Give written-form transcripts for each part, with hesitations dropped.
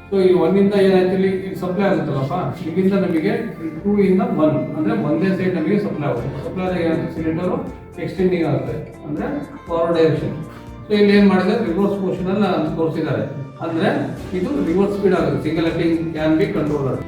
So ಈ 1 ಇಂದ ಏನಾಯ್ತು ಇಲ್ಲಿ ಸಪ್ಲೈ ಆಗುತ್ತಲ್ಲಪ್ಪ, ಇಲ್ಲಿಂದ ನಮಗೆ 2 ಇಂದ 1 ಅಂದ್ರೆ ಒಂದೇ ಸೈಡ್ ನಮಗೆ ಸಪ್ಲೈ ಆಗುತ್ತೆ. ಸಪ್ಲೈ ಆದಾಗ ಏನಾಗುತ್ತೆ, ಸಿಲಿಂಡರು ಎಕ್ಸ್ಟೆಂಡಿಂಗ್ ಆಗುತ್ತೆ ಅಂದ್ರೆ ಫಾರ್ವರ್ಡ್ ಡೈರೆಕ್ಷನ್. ಸೊ ಇಲ್ಲಿ ಏನ್ ಮಾಡಿದ್ರೆ ರಿವರ್ಸ್ ಮೋಷನ್ ಅನ್ನ ತೋರಿಸಿದ್ದಾರೆ, ಅಂದ್ರೆ ಇದು ರಿವರ್ಸ್ ಸ್ಪೀಡ್ ಆಗುತ್ತೆ. Single acting can be controller.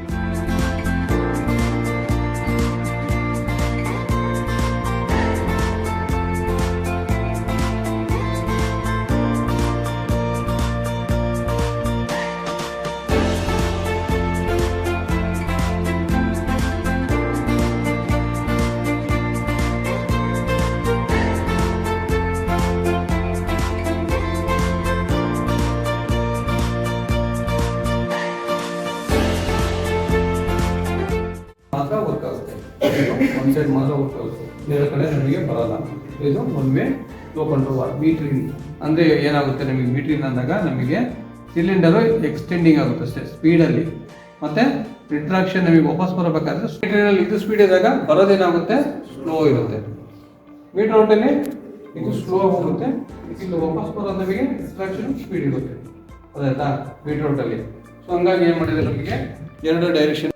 ಮಾತ್ರ ವರ್ಕ್ ಆಗುತ್ತೆ, ಒಂದು ಸೈಡ್ ಮಾತ್ರ ವರ್ಕ್ ಆಗುತ್ತೆ, ಬೇರೆ ಕಡೆ ನಮಗೆ ಬರಲ್ಲ. ಇದು one way flow control. Metering ಅಂದರೆ ಏನಾಗುತ್ತೆ, ನಮಗೆ ಮೀಟ್ರಿಂಗ್ ಅಂದಾಗ ನಮಗೆ ಸಿಲಿಂಡರು ಎಕ್ಸ್ಟೆಂಡಿಂಗ್ ಆಗುತ್ತೆ ಅಷ್ಟೇ ಸ್ಪೀಡಲ್ಲಿ, ಮತ್ತು ರಿಟ್ರಾಕ್ಷನ್ ನಮಗೆ ವಾಪಸ್ ಬರಬೇಕಾದ್ರೆ ಮೀಟ್ರಲ್ಲಿ ಇದು ಸ್ಪೀಡ್ ಇದ್ದಾಗ ಬರೋದೇನಾಗುತ್ತೆ, ಸ್ಲೋ ಇರುತ್ತೆ. ಮೀಟರ್ ಔಟಲ್ಲಿ ಇದು ಸ್ಲೋ ಹೋಗುತ್ತೆ, ಇದು ವಾಪಸ್ ಬರೋದು ನಮಗೆ ರಿಟ್ರಾಕ್ಷನ್ ಸ್ಪೀಡ್ ಇರುತ್ತೆ. ಅದಾಯ್ತಾ ಮೀಟರ್ ಔಟಲ್ಲಿ. ಸೊ ಹಂಗಾಗಿ ಏನು ಮಾಡಿದ್ರೆ ನಮಗೆ ಎರಡು ಡೈರೆಕ್ಷನ್